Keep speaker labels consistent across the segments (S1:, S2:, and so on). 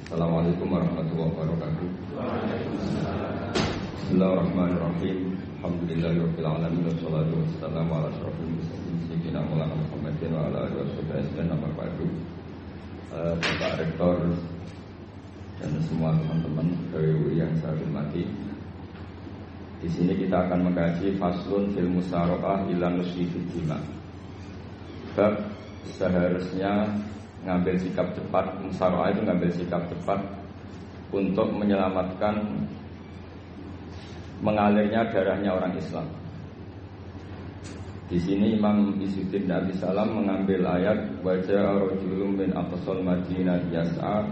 S1: Assalamualaikum warahmatullahi wabarakatuh. Bismillahirrahmanirrahim. Alhamdulillahirabbil alamin wassalatu wassalamu ala asyrofil mursalin sayyidina Maulana Muhammadin wa ala alihi wasallam. Nama Pak Bapak Rektor dan semua teman-teman dari UI yang saya hormati. Di sini kita akan mengkaji faslun fil musaraqah ila nusfi fid dima. Bab seharusnya ngambil sikap cepat, musyawarah itu ngambil sikap cepat untuk menyelamatkan mengalirnya darahnya orang Islam. Di sini Imam Izzuddin Abi Salam mengambil ayat wajah rajulun min aqsal Madinah yas'a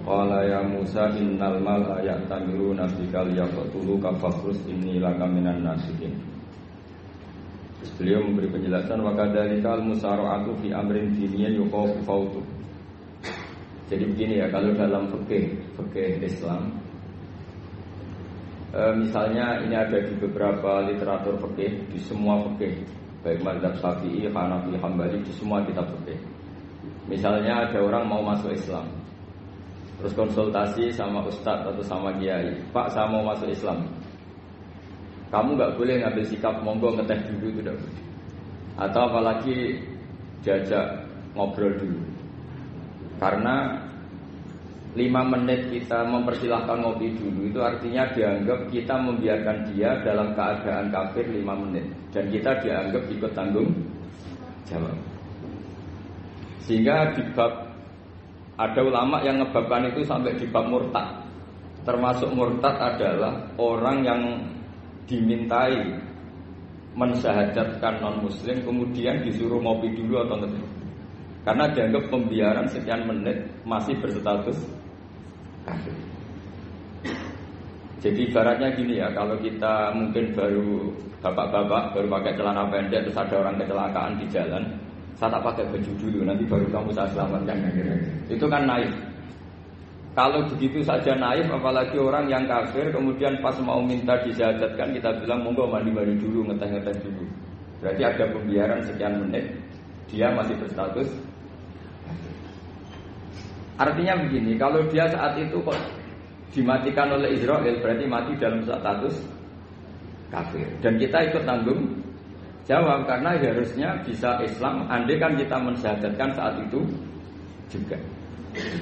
S1: qala ya Musa innal mal ya'tamiruna bikal yaqtuluka fakhrus inni laka minan nasihin. Beliau memberi penjelasan wa kadzalikal musara'atu fi amrin diniyyin yuqafu fautu. Jadi begini ya, kalau dalam fikih Islam misalnya ini ada di beberapa literatur fikih, di semua fikih baik mazhab Syafi'i, Hanafi, Hambali, di semua kitab fikih. Misalnya ada orang mau masuk Islam, terus konsultasi sama ustadz atau sama kiai, Pak saya mau masuk Islam. Kamu nggak boleh ngambil sikap monggo ngeteh dulu, itu tidak boleh. Atau apalagi diajak ngobrol dulu. Karena 5 menit kita mempersilahkan ngopi dulu itu artinya dianggap kita membiarkan dia dalam keadaan kafir 5 menit dan kita dianggap ikut tanggung jawab. Sehingga di bab ada ulama yang ngebabkan itu sampai di bab murtad. Termasuk murtad adalah orang yang dimintai mensyahadatkan non-muslim kemudian disuruh ngopi dulu atau enggak, karena dianggap pembiaran sekian menit masih berstatus kafir. Jadi ibaratnya gini ya, kalau kita mungkin baru bapak-bapak baru pakai celana pendek terus ada orang kecelakaan di jalan, saya tak pakai baju dulu nanti baru kamu saya selamatkan, itu kan naif. Kalau begitu saja naif, apalagi orang yang kafir, kemudian pas mau minta disyahadatkan, kita bilang monggo mandi-mandi dulu, ngeteh-ngeteh dulu. Berarti ada pembiaran sekian menit, dia masih berstatus. Artinya begini, kalau dia saat itu kok dimatikan oleh Israel, berarti mati dalam status kafir. Dan kita ikut tanggung jawab, karena harusnya bisa Islam, andai kan kita mensyahadatkan saat itu juga.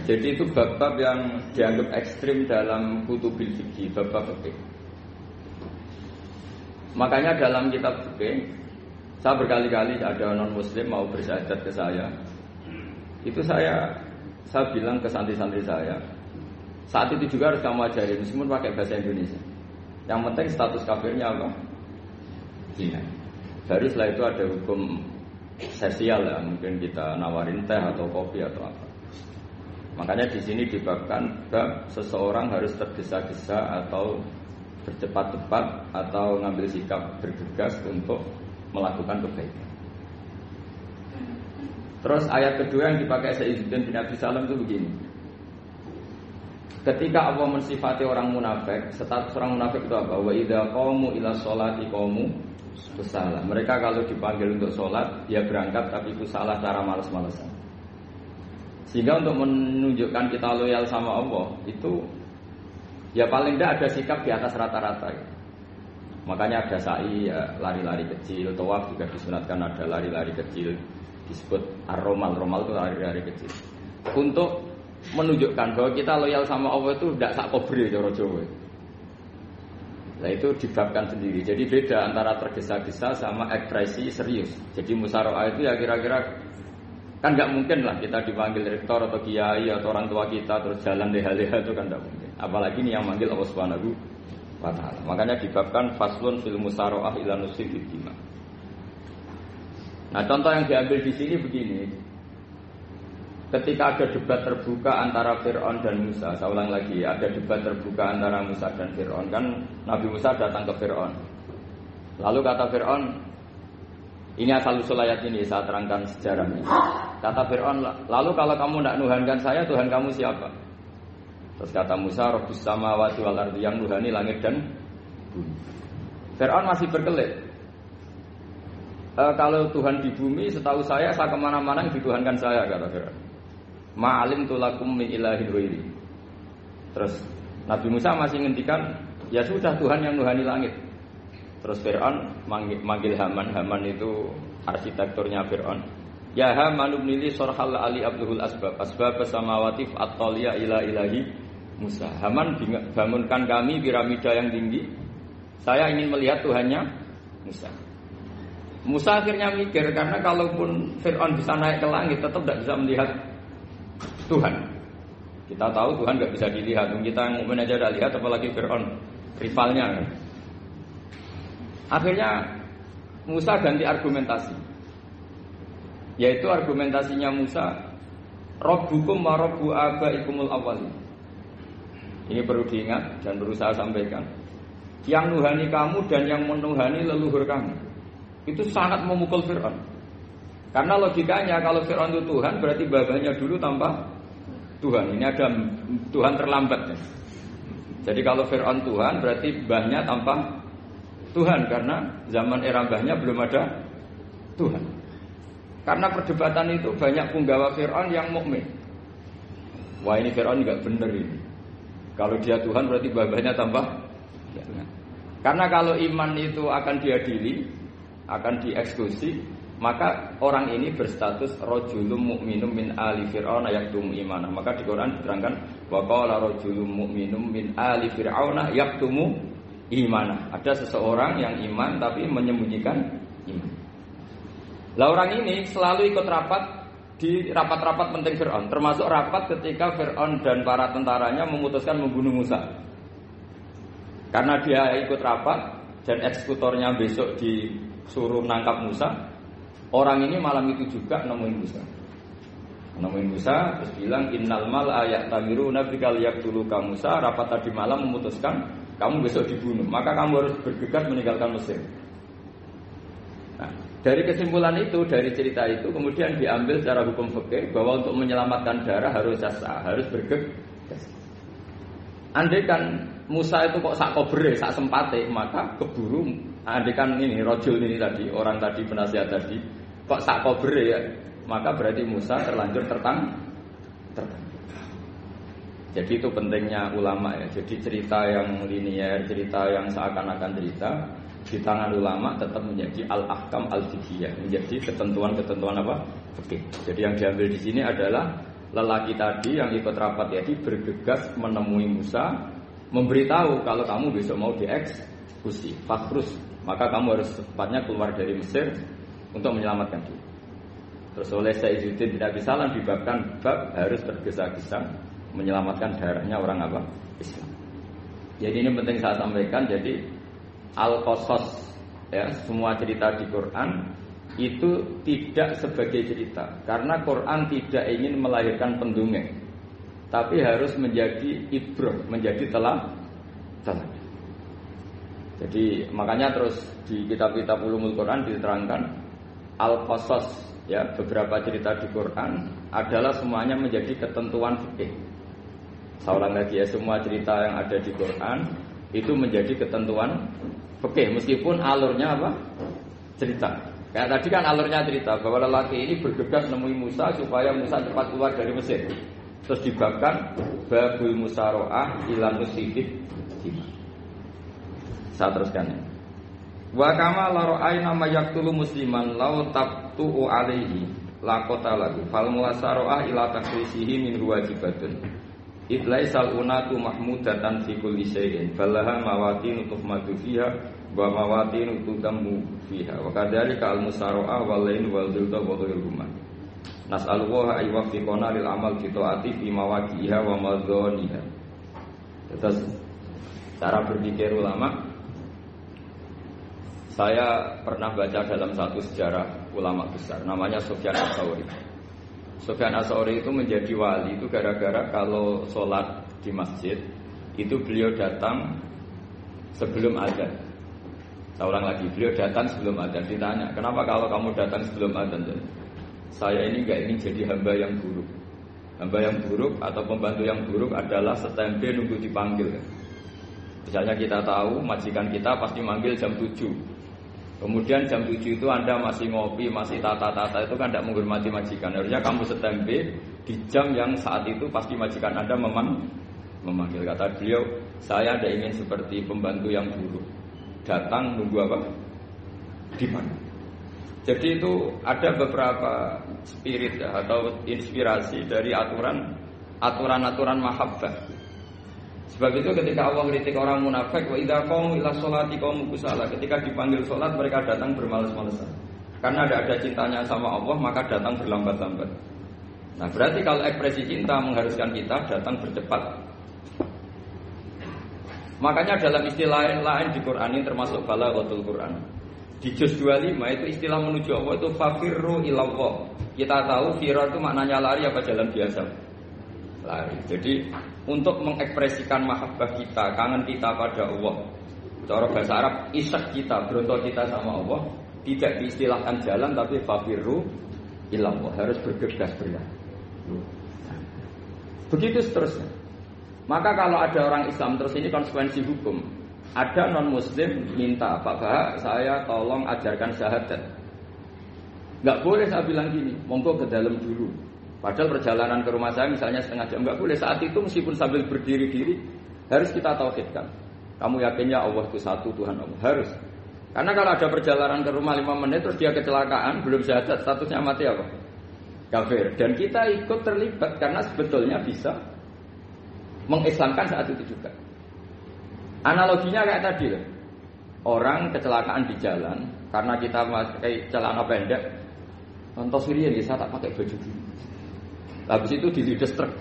S1: Jadi itu bab-bab yang dianggap ekstrim dalam kutubil fikih, bab-bab fikih. Makanya dalam kitab fikih, saya berkali-kali ada non-muslim mau bersyahadat ke saya. Itu saya bilang ke santri-santri saya, saat itu juga harus kamu ajarin, meskipun pakai bahasa Indonesia. Yang penting status kafirnya apa? Zina. Baru setelah itu ada hukum sosial ya, mungkin kita nawarin teh atau kopi atau apa. Makanya di sini dibabkan bab seseorang harus tergesa-gesa atau bercepat-cepat atau ngambil sikap bergegas untuk melakukan kebaikan. Terus ayat kedua yang dipakai Izzuddin bin Abi Salam itu begini. Ketika Allah mensifati orang munafik, status orang munafik itu apa? Wa idza qamu ila sholati qamu kusala. Mereka kalau dipanggil untuk sholat, ya berangkat tapi kusala cara malas-malasan. Sehingga untuk menunjukkan kita loyal sama Allah itu ya paling tidak ada sikap di atas rata-rata ya. Makanya ada sa'i ya, lari-lari kecil, tawaf juga disunatkan ada lari-lari kecil, disebut ar-romal, romal itu lari-lari kecil. Untuk menunjukkan bahwa kita loyal sama Allah itu tidak sak kobre cara Jawa. Nah itu dibabkan sendiri. Jadi beda antara tergesa-gesa sama ekspresi serius. Jadi musyawarah itu ya kira-kira kan nggak mungkin lah kita dipanggil rektor atau kiai atau orang tua kita terus jalan leha-leha, itu kan nggak mungkin. Apalagi ini yang manggil Allah Subhanahu wa Ta'ala. Makanya dibabkan faslun fil musara'ah ila nusfi fid dima. Nah contoh yang diambil di sini begini. Ketika ada debat terbuka antara Fir'aun dan Musa, saya ulang lagi, ada debat terbuka antara Musa dan Fir'aun. Kan Nabi Musa datang ke Fir'aun. Lalu kata Fir'aun, ini asal-usul ayat ini, saya terangkan sejarahnya. Kata Fir'aun, lalu kalau kamu tidak nuhankan saya, Tuhan kamu siapa? Terus kata Musa, Rabbus samawati wal ardi, yang nuhani langit dan bumi. Fir'aun masih berkelit. Kalau Tuhan di bumi, setahu saya kemana-mana yang dituhankan saya, kata Fir'aun. Ma'alim tulakum min ilahin ghairi. Terus Nabi Musa masih ngendikan, ya sudah Tuhan yang nuhani langit. Terus Fir'aun manggil Haman. Haman itu arsitekturnya Fir'aun. Ya Haman ibnili sorhal ali abduhul asbab samawati at-taliya ila ilahi Musa. Haman bangunkan kami piramida yang tinggi. Saya ingin melihat Tuhannya Musa. Musa akhirnya mikir, karena kalaupun Fir'aun bisa naik ke langit tetap tidak bisa melihat Tuhan. Kita tahu Tuhan nggak bisa dilihat. Kita yang mukmin aja udah lihat, apalagi Fir'aun rivalnya. Akhirnya Musa ganti argumentasi, yaitu argumentasinya Musa, Rabbukum wa Rabbu abaikumul awwalin. Ini perlu diingat dan perlu saya sampaikan. Yang nuhani kamu dan yang menuhani leluhur kamu. Itu sangat memukul Fir'aun. Karena logikanya kalau Fir'aun itu Tuhan, berarti babanya dulu tanpa Tuhan. Ini ada Tuhan terlambat. Jadi kalau Fir'aun Tuhan, berarti mbahnya tanpa Tuhan. Karena zaman era mbahnya belum ada Tuhan. Karena perdebatan itu banyak punggawa Fir'aun yang mukmin. Wah, ini Fir'aun enggak benar ini. Kalau dia Tuhan berarti babanya tanpa Tuhan. Karena kalau iman itu akan diadili, akan dieksekusi, maka orang ini berstatus rajulun mu'minum min ali fir'auna yaktumu imanah. Maka di Quran diterangkan wa qala rajulun mu'minum min ali fir'auna yaktumu imanah. Ada seseorang yang iman tapi menyembunyikan iman. Lah orang ini selalu ikut rapat di rapat-rapat penting Fir'aun, termasuk rapat ketika Fir'aun dan para tentaranya memutuskan membunuh Musa. Karena dia ikut rapat dan eksekutornya besok disuruh nangkap Musa, orang ini malam itu juga nemuin Musa terus bilang innal mal ayatamiruna bikal yaqtuluka Musa. Rapat tadi malam memutuskan kamu besok dibunuh, maka kamu harus bergegas meninggalkan Mesir. Nah, dari kesimpulan itu, dari cerita itu kemudian diambil secara hukum fikih bahwa untuk menyelamatkan darah harus sah, harus bergegas. Andai kan Musa itu kok sak kobre, sak sempate, maka keburu. Andai kan ini rojul ini tadi, orang tadi penasihat tadi, kok sak kobre ya, maka berarti Musa terlanjur tertang. Jadi itu pentingnya ulama ya. Jadi cerita yang linier, cerita yang seakan-akan cerita di tangan ulama tetap menjadi al-ahkam al-fiqhiyah, menjadi ketentuan-ketentuan apa? Fikih. Jadi yang diambil di sini adalah lelaki tadi yang ikut rapat tadi bergegas menemui Musa, memberitahu kalau kamu besok mau dieksekusi, fakrus, maka kamu harus secepatnya keluar dari Mesir untuk menyelamatkan diri. Terus oleh Sayyiduddin tidak bisa dibabkan bab harus tergesa-gesa menyelamatkan darahnya orang apa? Islam. Jadi ini penting saya sampaikan. Jadi al-qasas ya, semua cerita di Quran itu tidak sebagai cerita, karena Quran tidak ingin melahirkan pendongeng, tapi harus menjadi ibrah, menjadi teladan. Jadi makanya terus di kitab-kitab ulumul Quran diterangkan al-qasas ya, beberapa cerita di Quran adalah semuanya menjadi ketentuan fikih. Saya ulang lagi ya, semua cerita yang ada di Quran itu menjadi ketentuan fikih, meskipun alurnya apa? Cerita. Kayak tadi kan alurnya cerita bahwa lelaki ini bergegas nemui Musa supaya Musa cepat keluar dari Mesir. Terus dibabkan babul musaroah ila musifid. Saya teruskan. Wa kama la ra'ayna ma yaqtulu musliman law taqtu'u alaihi la qatalahu fal musaroah ila takrisihi min wajibatun. Idlaisal unatu mahmudatan fi kulli syai'in falaha mawatin tuhmadu fiha wa mawatin tutammu fiha wa kadzalika al musara'a wal lain wal dhilta wa ghairuhuma nas'alullaha ay waffiqana lil amal fi taati fi mawaqi'iha wa madhaniha. Terus cara berpikir ulama, saya pernah baca dalam satu sejarah ulama besar namanya Sufyan Ats-Tsauri. Sufyan Ats-Tsauri itu menjadi wali itu gara-gara kalau sholat di masjid itu beliau datang sebelum azan. Saya ulang lagi, beliau datang sebelum azan. Ditanya, kenapa kalau kamu datang sebelum azan? Saya ini enggak ingin jadi hamba yang buruk. Hamba yang buruk atau pembantu yang buruk adalah setempe nunggu dipanggil. Misalnya kita tahu majikan kita pasti manggil jam 7. Kemudian jam 7 itu Anda masih ngopi, masih tata-tata, itu kan tidak menghormati majikan. Harusnya kamu setempe di jam yang saat itu pasti majikan Anda Memanggil, kata beliau, saya tidak ingin seperti pembantu yang buruk, datang nunggu apa? Di mana? Jadi itu ada beberapa spirit ya, atau inspirasi dari aturan-aturan mahabbah. Sebab itu ketika Allah kritik orang munafik, wa idza qamu ila sholati qamu kusala, ketika dipanggil sholat mereka datang bermalas-malasan. Karena ada cintanya sama Allah, maka datang berlambat-lambat. Nah, berarti kalau ekspresi cinta mengharuskan kita datang bercepat. Makanya dalam istilah lain di Quran ini termasuk balaghatul Quran. Di juz 25 itu istilah menuju Allah itu fafirru ilallah. Kita tahu firar itu maknanya lari apa jalan biasa? Lari. Jadi untuk mengekspresikan mahabbah kita, kangen kita pada Allah, cara bahasa Arab isak kita, berontok kita sama Allah, tidak diistilahkan jalan tapi fafirru ilallah, harus bergegas berlari. Begitu seterusnya. Maka kalau ada orang Islam, terus ini konsekuensi hukum. Ada non-muslim minta, Pak Bah, saya tolong ajarkan syahadat. Nggak boleh saya bilang gini, monggo ke dalam dulu. Padahal perjalanan ke rumah saya misalnya setengah jam, nggak boleh. Saat itu meskipun sambil berdiri-diri, harus kita tauhidkan. Kamu yakinnya Allah itu satu, Tuhan Allah. Harus. Karena kalau ada perjalanan ke rumah 5 menit, terus dia kecelakaan, belum syahadat, statusnya mati apa? Kafir. Dan kita ikut terlibat, karena sebetulnya bisa mengislamkan saat itu juga. Analoginya kayak tadi loh. Orang kecelakaan di jalan karena kita pakai celana pendek. Contoh sendiri ya, saya tak pakai baju dulu. Habis itu dilides truk.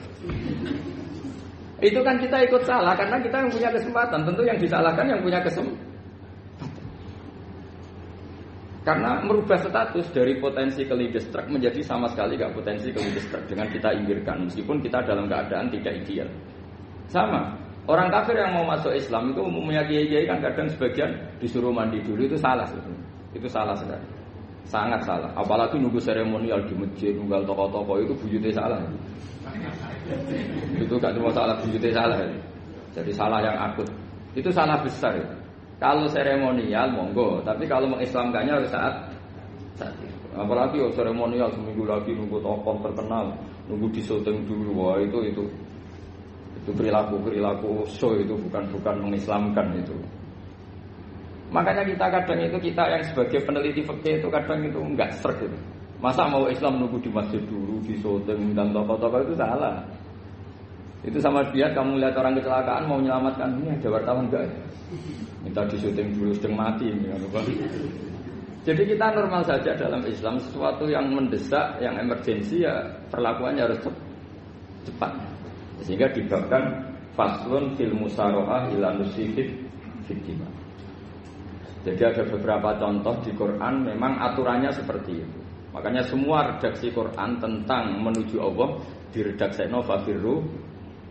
S1: Itu kan kita ikut salah karena kita yang punya kesempatan. Tentu yang disalahkan yang punya kesempatan. Karena merubah status dari potensi kelides truk menjadi sama sekali gak potensi kelides truk dengan kita inggirkan. Meskipun kita dalam keadaan tidak ideal. Sama. Orang kafir yang mau masuk Islam itu umumnya kiai-kiai kan kadang sebagian disuruh mandi dulu, itu salah sebetulnya. Itu salah sekali. Sangat salah. Apalagi nunggu seremonial di masjid, nunggal toko-toko itu buyutnya salah. Itu gak cuma salah, buyutnya salah. Jadi salah yang akut. Itu salah besar. Kalau seremonial monggo, tapi kalau mengislamkannya harus saat itu. Apalagi seremonial seminggu lagi nunggu tokoh terkenal, nunggu disyuting dulu, wah itu perilaku show, itu bukan mengislamkan itu. Makanya kita yang sebagai peneliti fikih itu kadang itu enggak sreg gitu. Masa mau Islam nunggu di masjid dulu, di syuting dan tokoh-tokoh itu salah. Itu sama dia kamu lihat orang kecelakaan mau menyelamatkan, ini ada wartawan enggak? Minta di syuting dulu sedang mati ini kan. Jadi kita normal saja dalam Islam, sesuatu yang mendesak, yang emergensi ya perlakuannya harus cepat. Sehingga dibabkan faslun fil musara'ah ila nusifid fiddima. Jadi ada beberapa contoh di Quran memang aturannya seperti itu. Makanya semua redaksi Quran tentang menuju Allah diredaksekno fafirru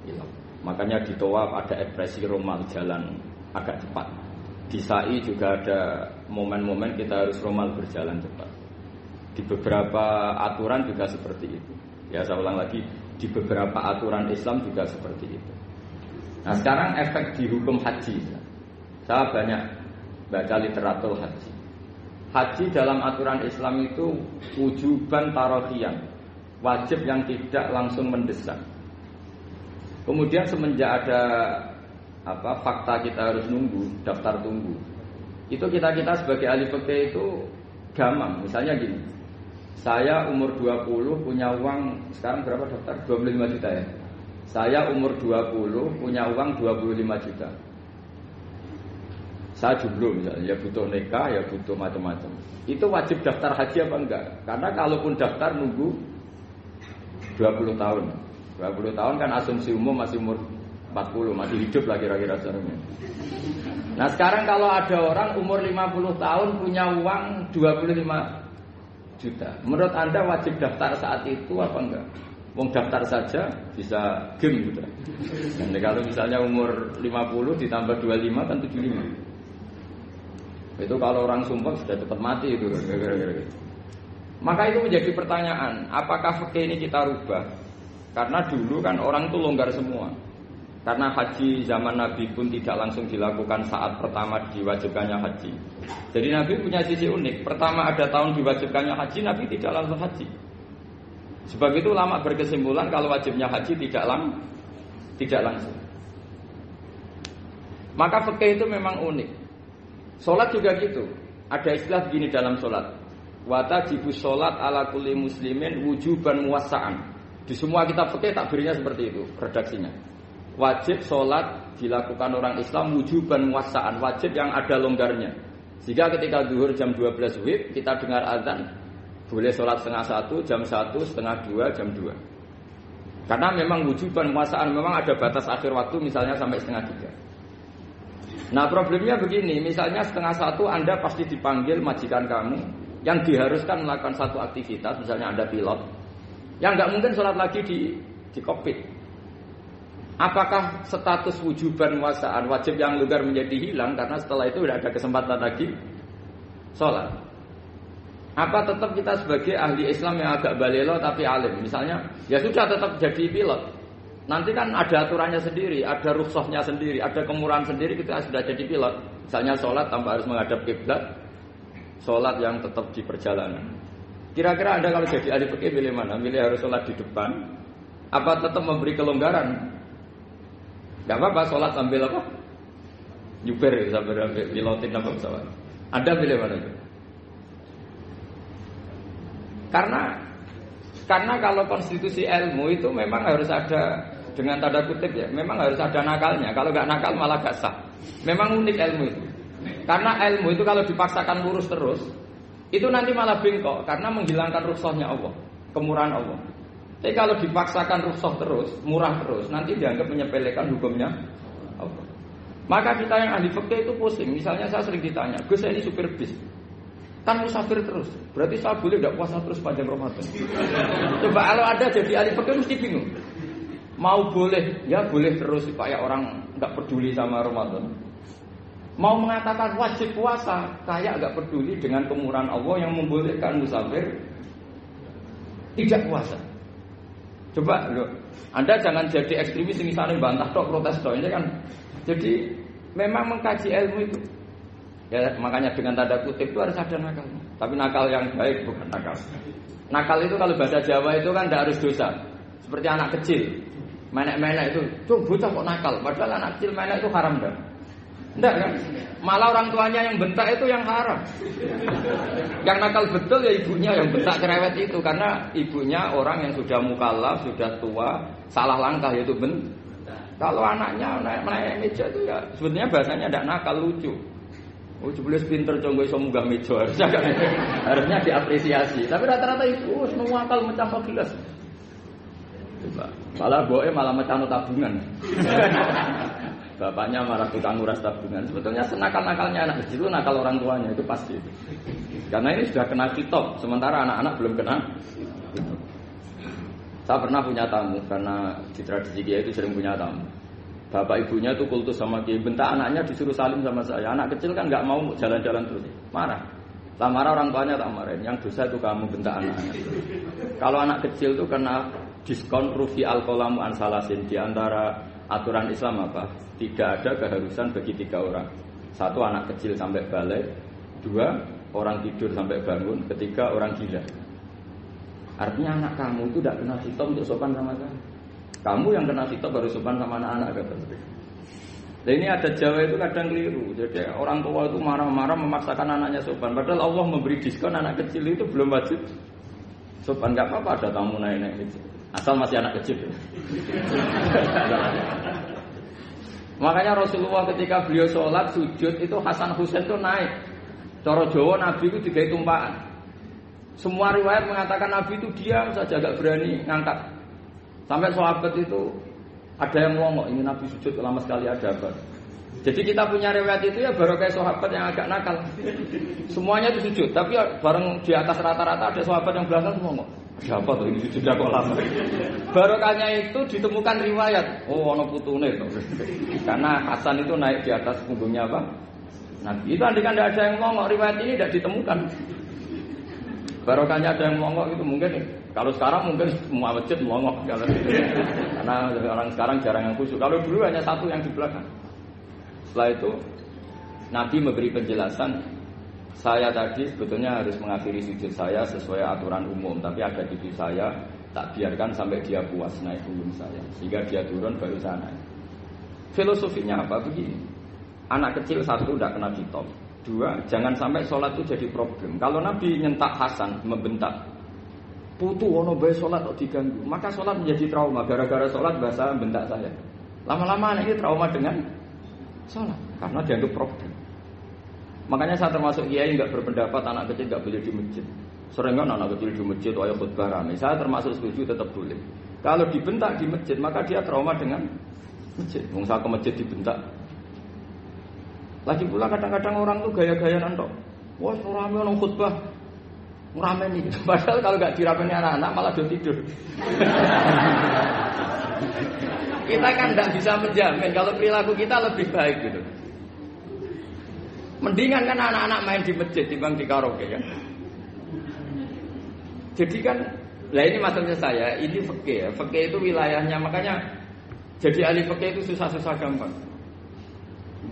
S1: ila. Makanya di Tawaf ada ekspresi romal, jalan agak cepat. Di Sa'i juga ada momen-momen kita harus romal, berjalan cepat. Di beberapa aturan juga seperti itu. Ya saya ulang lagi, di beberapa aturan Islam juga seperti itu. Nah sekarang efek di hukum haji. Saya banyak baca literatur haji. Haji dalam aturan Islam itu wujuban tarohian, wajib yang tidak langsung mendesak. Kemudian semenjak ada fakta kita harus nunggu, daftar tunggu. Itu kita sebagai ahli fikih itu gamang. Misalnya gini, saya umur 20 punya uang, sekarang berapa daftar? 25 juta ya. Saya umur 20 punya uang 25 juta. Saya jomblo misalnya, ya butuh nikah, ya butuh macam-macam. Itu wajib daftar haji apa enggak? Karena kalaupun daftar nunggu 20 tahun. 20 tahun kan asumsi umum masih umur 40, masih hidup lah kira-kira seharusnya. Nah sekarang kalau ada orang umur 50 tahun punya uang 25 juta, menurut Anda wajib daftar saat itu apa enggak? Wong daftar saja bisa game gitu. Dan kalau misalnya umur 50 ditambah 25 kan 75. Itu kalau orang sumpah sudah cepat mati itu. Maka itu menjadi pertanyaan, apakah fikih ini kita rubah? Karena dulu kan orang itu longgar semua. Karena haji zaman Nabi pun tidak langsung dilakukan saat pertama diwajibkannya haji. Jadi Nabi punya sisi unik. Pertama ada tahun diwajibkannya haji, Nabi tidak langsung haji. Sebab itu ulama berkesimpulan kalau wajibnya haji tidak langsung. Maka fikih itu memang unik. Sholat juga gitu. Ada istilah begini dalam sholat. Wa tajibus sholat ala kulli muslimin wujuban muwassa'an. Di semua kitab fikih takbirnya seperti itu, redaksinya. Wajib sholat dilakukan orang Islam wujuban muwassa'an, wajib yang ada longgarnya. Sehingga ketika zuhur jam 12 WIB kita dengar azan, boleh sholat setengah 1, jam 1, setengah 2, jam 2. Karena memang wujuban muwassa'an, memang ada batas akhir waktu misalnya sampai setengah 3. Nah problemnya begini, misalnya setengah 1 Anda pasti dipanggil majikan kamu yang diharuskan melakukan satu aktivitas, misalnya Anda pilot, yang nggak mungkin sholat lagi di kokpit. Apakah status wujuban muwassa'an wajib yang longgar menjadi hilang karena setelah itu tidak ada kesempatan lagi sholat? Apa tetap kita sebagai ahli Islam yang agak balelo tapi alim, misalnya ya sudah tetap jadi pilot. Nanti kan ada aturannya sendiri, ada rukhsahnya sendiri, ada kemurahan sendiri kita sudah jadi pilot. Misalnya sholat tanpa harus menghadap kiblat, sholat yang tetap di perjalanan. Kira-kira Anda kalau jadi ahli fikih pilih mana? Pilih harus sholat di depan, apa tetap memberi kelonggaran? Gak apa-apa sholat sambil apa? Nyuper sambil pilotin apa pesawat. Anda pilih mana? Karena kalau konstitusi ilmu itu memang harus ada, dengan tanda kutip ya, memang harus ada nakalnya. Kalau nggak nakal malah gak sah. Memang unik ilmu itu. Karena ilmu itu kalau dipaksakan lurus terus, itu nanti malah bengkok karena menghilangkan rukhsahnya Allah, kemurahan Allah. Tapi kalau dipaksakan rukhsah terus, murah terus, nanti dianggap menyepelekan hukumnya Allah. Maka kita yang ahli fikih itu pusing. Misalnya saya sering ditanya, Gus saya ini supir bis, kan musafir terus, berarti saya boleh nggak puasa terus panjang Ramadan? Coba kalau ada jadi ahli fikih mesti bingung. Mau boleh, ya boleh terus supaya orang nggak peduli sama Ramadan. Mau mengatakan wajib puasa, kayak nggak peduli dengan kemurahan Allah yang membolehkan musafir tidak puasa. Coba loh, Anda jangan jadi ekstremis yang misalnya bantah tok, protes tok, ini kan. Jadi memang mengkaji ilmu itu. Ya makanya dengan tanda kutip itu harus ada nakalnya. Tapi nakal yang baik bukan nakal. Nakal itu kalau bahasa Jawa itu kan tidak harus dosa. Seperti anak kecil, menek-menek itu, tuh bocah kok nakal. Padahal anak kecil menek itu haram dah. Enggak kan? Malah orang tuanya yang bentak itu yang haram. Yang nakal betul ya ibunya yang bentak cerewet itu, karena ibunya orang yang sudah mukallaf, sudah tua, salah langkah yaitu bentak. Kalau anaknya naik meja itu ya sebetulnya bahasanya tidak nakal, lucu. Oh jebles pinter conggo iso munggah meja, harusnya diapresiasi. Tapi rata-rata itu semua akal mecah gelas. Malah boe malah mecah tabungan. Bapaknya marah tukang nguras tabungan. Sebetulnya senakal-nakalnya anak kecil itu nakal orang tuanya, itu pasti. Karena ini sudah kena kitab, sementara anak-anak belum kena. Saya pernah punya tamu, karena di tradisi dia itu sering punya tamu. Bapak ibunya itu kultus sama kiai, bentak anaknya disuruh salim sama saya. Anak kecil kan nggak mau jalan-jalan terus, marah. Tak marah orang tuanya tak marahin. Yang dosa itu kamu bentak anaknya. Kalau anak kecil itu kena diskon rufi al-qalamu an salasin. Di antara aturan Islam apa? Tidak ada keharusan bagi 3 orang. 1 anak kecil sampai balik, 2 orang tidur sampai bangun, 3 orang gila. Artinya anak kamu itu tidak kena hitop untuk sopan sama kamu. Kamu yang kena hitop baru sopan sama anak-anak kata mereka. Dan ini ada Jawa itu kadang keliru. Jadi orang tua itu marah-marah memaksakan anaknya sopan. Padahal Allah memberi diskon anak kecil itu belum wajib sopan. Gak apa-apa ada tamu naik-naik kecil, asal masih anak kecil. Makanya Rasulullah ketika beliau sholat sujud itu Hasan Husain itu naik. Cara Jawa Nabi itu digawe tumpakan. Semua riwayat mengatakan Nabi itu diam saja, gak berani ngangkat. Sampai sahabat itu ada yang ngomong, ini Nabi sujud lama sekali ada apa? Jadi kita punya riwayat itu ya baru kayak sahabat yang agak nakal. Semuanya itu sujud, tapi bareng di atas rata-rata ada sahabat yang belakang ngomong, ada apa tuh ini sujudnya kok lama? Barokahnya itu ditemukan riwayat, oh ono putune itu. Karena Hasan itu naik di atas punggungnya apa? Nabi itu andikan tidak ada yang ngomong, riwayat ini tidak ditemukan. Barokahnya ada yang ngomong itu mungkin. Kalau sekarang mungkin semua masjid melongok karena orang sekarang jarang yang khusyuk. Kalau dulu hanya 1 yang di belakang. Setelah itu Nabi memberi penjelasan, saya tadi sebetulnya harus mengakhiri sujud saya sesuai aturan umum, tapi ada cucu saya tak biarkan sampai dia puas naik punggung saya, sehingga dia turun baru saya naik. Filosofinya apa? Begini, anak kecil satu tidak kena ditop. Dua, jangan sampai sholat itu jadi problem. Kalau Nabi nyentak Hasan, membentak, putu ono bae sholat kok diganggu, maka sholat menjadi trauma. Gara-gara sholat bahasa bentak saya. Lama-lama anak ini trauma dengan sholat karena dianggap problem. Makanya saya termasuk kiai nggak berpendapat anak kecil nggak boleh di masjid. Sering kan anak kecil di masjid, ayo khutbah rame. Saya termasuk setuju tetap boleh. Kalau dibentak di masjid, maka dia trauma dengan masjid. Wong saya ke masjid dibentak. Lagi pula kadang-kadang orang tuh gaya-gayaan tok. Wah, rame orang khutbah. Rame nih. Padahal kalau nggak dirapeni anak-anak malah udah tidur. Kita kan nggak bisa menjamin kalau perilaku kita lebih baik gitu. Mendingan kan anak-anak main di masjid dibanding di karaoke kan. Jadi kan, lah ini maksudnya saya, ini fikih ya. Fikih itu wilayahnya, makanya jadi ahli fikih itu susah-susah gampang.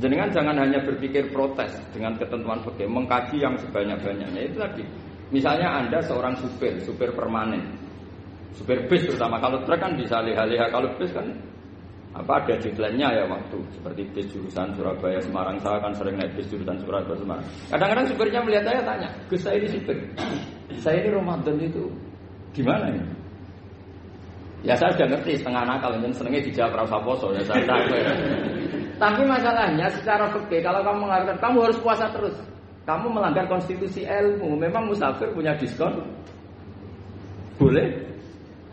S1: Jenengan jangan hanya berpikir protes dengan ketentuan fikih, mengkaji yang sebanyak-banyaknya. Itu tadi. Misalnya Anda seorang supir permanen. Supir bis terutama, kalau truk kan bisa liha-liha, kalau bis kan ada deadline-nya ya waktu. Seperti bis jurusan Surabaya Semarang, saya kan sering naik bis jurusan Surabaya Semarang. Kadang-kadang supirnya melihat saya tanya, "Gus, saya ini supir. Saya ini Ramadan itu gimana ini?" Ya saya sudah ngerti setengah nakal, dan senengnya dijawab rasa poso ya saya tahu. Tapi masalahnya secara fikih kalau kamu mengatakan kamu harus puasa terus, kamu melanggar konstitusi ilmu. Memang musafir punya diskon? Boleh?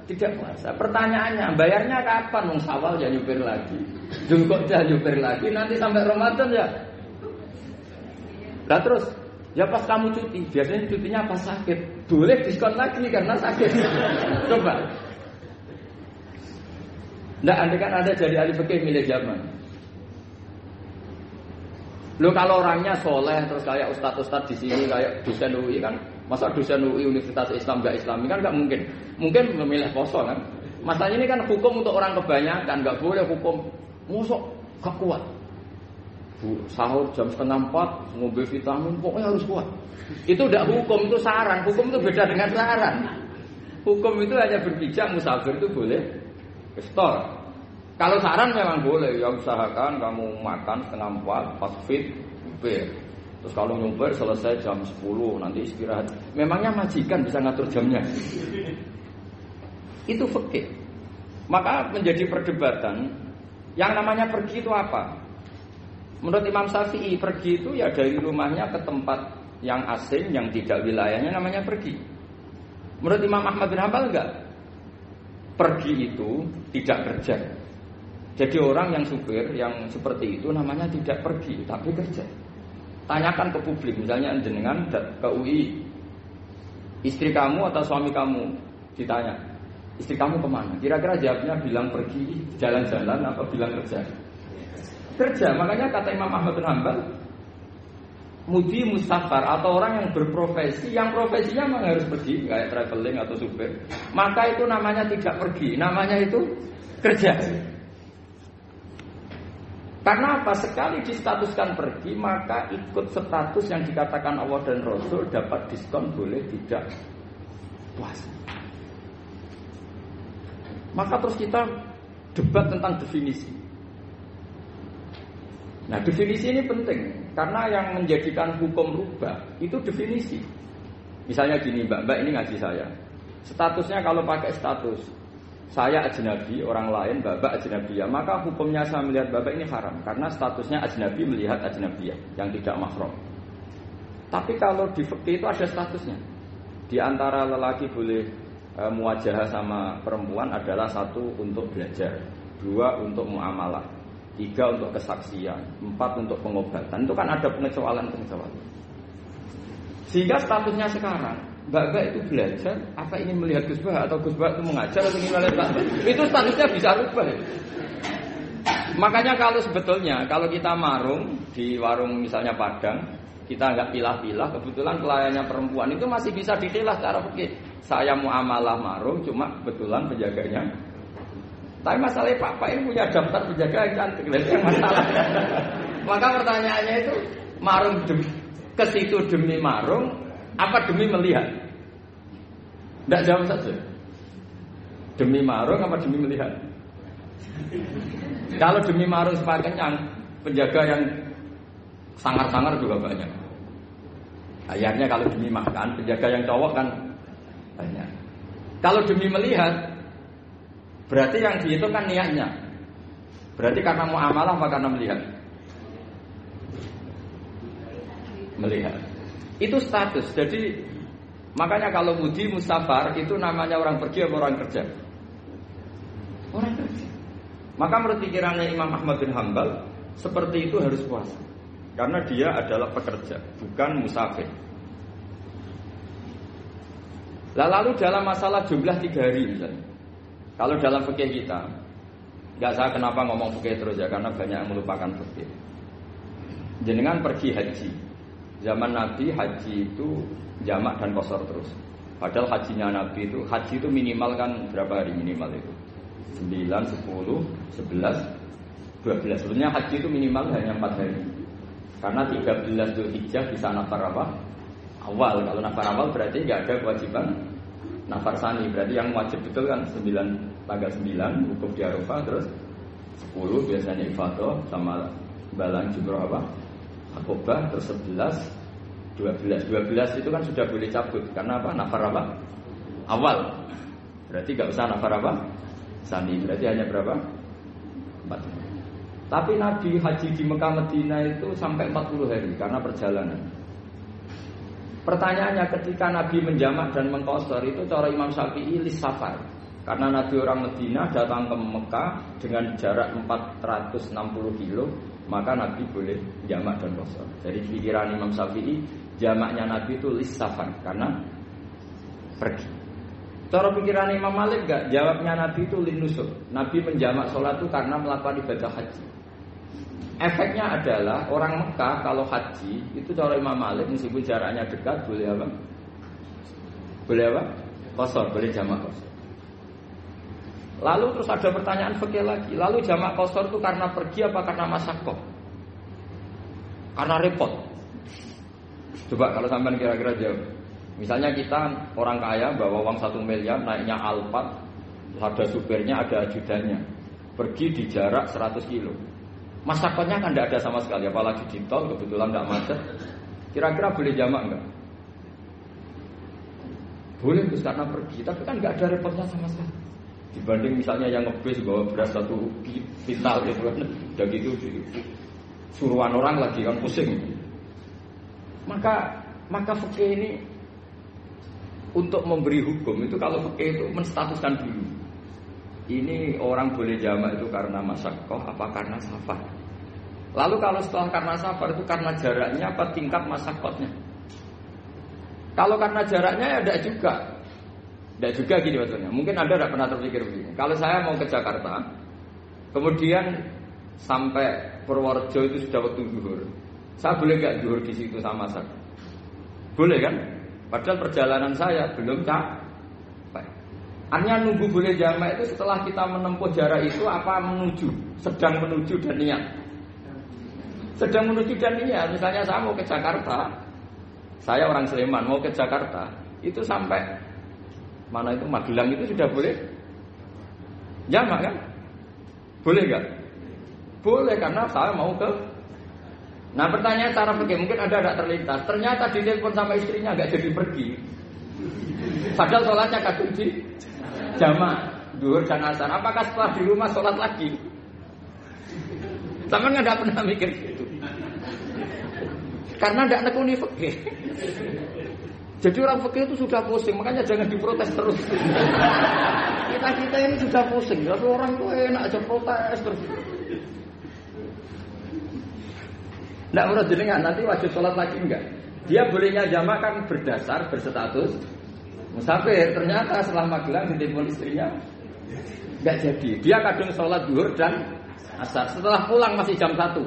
S1: Tidak puasa. Pertanyaannya, bayarnya kapan? Wong Syawal ya nyupir lagi, Dzulhijjah ya nyupir lagi, nanti sampai Ramadan ya. Lah terus, ya pas kamu cuti, biasanya cutinya pas sakit, boleh diskon lagi karena sakit. Coba. Nggak, andai kan Anda jadi ahli fikih milih zaman. Lo kalau orangnya soleh terus kayak ustadz-ustadz di sini kayak dosen UI kan, masa dosen UI Universitas Islam nggak Islami kan nggak mungkin. Mungkin memilih poso kan. Masalahnya ini kan hukum untuk orang kebanyakan, nggak boleh hukum musuh gak kuat. Sahur jam 3:30 ngombe vitamin pokoknya harus kuat. Itu udah hukum, itu saran. Hukum itu beda dengan saran. Hukum itu hanya berpijak musafir itu boleh store. Kalau saran memang boleh, ya usahakan kamu makan 3:30 pas fit, nyupir. Terus kalau nyupir selesai jam 10 nanti istirahat. Memangnya majikan bisa ngatur jamnya? Itu fikih. Maka menjadi perdebatan. Yang namanya pergi itu apa? Menurut Imam Syafi'i, pergi itu ya dari rumahnya ke tempat yang asing, yang tidak wilayahnya namanya pergi. Menurut Imam Ahmad bin Hanbal enggak. Pergi itu tidak kerja. Jadi orang yang supir yang seperti itu namanya tidak pergi tapi kerja. Tanyakan ke publik, misalnya jenengan ke UI, istri kamu atau suami kamu ditanya, istri kamu kemana? Kira-kira jawabnya bilang pergi jalan-jalan atau bilang kerja? Kerja. Makanya kata Imam Ahmad bin Hanbal, mudi mustafar atau orang yang berprofesi, yang profesinya memang harus pergi kayak traveling atau supir, maka itu namanya tidak pergi, namanya itu kerja. Karena apa? Sekali distatuskan pergi, maka ikut status yang dikatakan Allah dan Rasul, dapat diskon, boleh tidak puasa. Maka terus kita debat tentang definisi. Nah, definisi ini penting karena yang menjadikan hukum rubah itu definisi. Misalnya gini, mbak ini ngaji saya. Statusnya kalau pakai status saya ajnabi, orang lain babak ajnabiyah, maka hukumnya saya melihat babak ini haram karena statusnya ajnabi melihat ajnabiyah yang tidak mahram. Tapi kalau di fikih itu ada statusnya. Di antara lelaki boleh muwajahah sama perempuan adalah 1 untuk belajar, 2 untuk muamalah, 3 untuk kesaksian, 4 untuk pengobatan. Itu kan ada pengecualian. Sehingga statusnya sekarang Mbak itu belajar, apa ingin melihat Gus Bah atau Gus Bah itu mengajar atau ingin melihat Mbak? Itu statusnya bisa rubah. Makanya kalau sebetulnya kalau kita marung di warung misalnya Padang, kita nggak pilah-pilah, kebetulan pelayannya perempuan itu masih bisa ditilah secara fikih. Saya muamalah marung, cuma kebetulan penjaganya. Tapi masalahnya Pak ini punya daftar penjaga yang cantik, yang masalah. Maka pertanyaannya itu marung ke situ demi marung, apa demi melihat? Tidak jawab saja. Demi marung apa demi melihat? Kalau demi marung supaya kenyang, penjaga yang sangar-sangar juga banyak. Akhirnya kalau demi makan, penjaga yang cowok kan banyak. Kalau demi melihat, berarti yang dihitung kan niatnya. Berarti karena muamalah apa karena melihat? Melihat. Itu status. Jadi makanya kalau mudi musafar itu namanya orang pergi atau orang kerja? Orang kerja. Maka menurut pikirannya Imam Ahmad bin Hanbal, seperti itu harus puasa. Karena dia adalah pekerja, bukan musafir. Lalu dalam masalah jumlah 3 hari misalnya. Kalau dalam fikih kita, nggak saya kenapa ngomong fikih terus ya, karena banyak yang melupakan fikih. Jenengan pergi haji. Zaman Nabi haji itu jamak dan qashar terus. Padahal hajinya Nabi itu, haji itu minimal kan berapa hari minimal itu? 9, 10, 11, 12. Sebenarnya haji itu minimal hanya 4 hari. Karena 13 Dzulhijjah bisa nafar apa? Awal. Kalau nafar awal berarti nggak ada kewajiban nafar sani. Berarti yang wajib betul kan tanggal 9 wukuf di Arafah, terus 10 biasanya ifadah sama balang jumroh apa? Akobah, terus 11, 12 itu kan sudah boleh cabut. Karena apa? Nafar apa? Awal. Berarti nggak usah nafar apa? Sani. Berarti hanya berapa? 4. Tapi Nabi haji di Mekah Medina itu sampai 40 hari karena perjalanan. Pertanyaannya, ketika Nabi menjamak dan mengqashar itu cara Imam Syafi'i lis safar. Karena Nabi orang Medina datang ke Mekah dengan jarak 460 kilo, maka Nabi boleh jamak dan qashar. Jadi pikiran Imam Syafi'i, jamaknya Nabi itu lis safar karena pergi. Cara pikiran Imam Malik enggak, jawabnya Nabi itu lin nusuk. Nabi menjamak sholat itu karena melakukan ibadah haji. Efeknya adalah orang Mekah kalau haji itu cara Imam Malik meskipun jaraknya dekat boleh apa? Boleh apa? Qashar, boleh jamak qashar. Lalu terus ada pertanyaan fikih lagi. Lalu jamak qashar itu karena pergi apa karena masyaqqah? Karena repot. Coba kalau sampean kira-kira jawab. Misalnya kita orang kaya bawa uang 1 miliar naiknya Alphard, ada supirnya, ada ajudannya, pergi di jarak 100 kilo. Masyaqqahnya kan tidak ada sama sekali, apalagi di tol kebetulan tidak macet. Kira-kira boleh jamak enggak? Boleh terus karena pergi, tapi kan nggak ada repotnya sama sekali. Dibanding misalnya yang ngebis bawa beras 1 pintal gitu kan, udah gitu suruhan orang lagi kan pusing. Maka fikih ini untuk memberi hukum itu kalau fikih itu menstatuskan dulu. Ini orang boleh jamak itu karena masyaqqah apa karena safar. Lalu kalau setelah karena safar itu karena jaraknya apa tingkat masyaqqahnya. Kalau karena jaraknya ya tidak juga. Tidak juga gini maksudnya. Mungkin Anda tidak pernah terpikir begini. Kalau saya mau ke Jakarta, kemudian sampai Purworejo itu sudah waktu zuhur. Saya boleh nggak zuhur di situ sama saya? Boleh kan? Padahal perjalanan saya belum capek. Artinya nunggu boleh jamak itu setelah kita menempuh jarak itu apa menuju, sedang menuju dan niat. Sedang menuju dan niat. Misalnya saya mau ke Jakarta, saya orang Sleman mau ke Jakarta, itu sampai mana itu Magelang itu sudah boleh jamak kan? Boleh nggak? Boleh karena saya mau ke. Nah pertanyaan cara pergi mungkin ada tidak terlintas. Ternyata ditelepon sama istrinya nggak jadi pergi. Padahal sholatnya kadung di jamak, duhur dan asar. Apakah setelah di rumah sholat lagi? Sama nggak pernah mikir gitu. Karena tidak nekuni fikih. Jadi orang fikih itu sudah pusing, makanya jangan diprotes terus. Kita ini sudah pusing, tapi orang itu enak aja protes terus. Tidak menurut jenengan nanti wajib sholat lagi enggak? Dia bolehnya jamak kan berdasar berstatus musafir. Ternyata setelah Magelang ditelepon istrinya enggak jadi. Dia kadang sholat zuhur dan asar. Setelah pulang masih jam 1.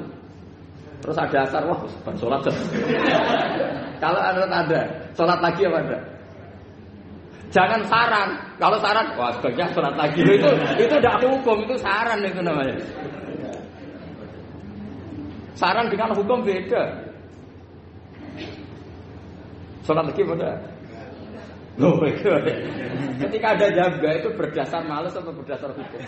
S1: Terus ada asar, wah sholat. Kalau ada sholat lagi apa ada? Jangan saran. Kalau saran, wah sebaiknya sholat lagi. Itu tidak hukum, itu saran itu namanya. Saran dengan hukum beda. Sholat lagi pada. Loh, ketika ada jaga itu berdasar malas atau berdasar hukum?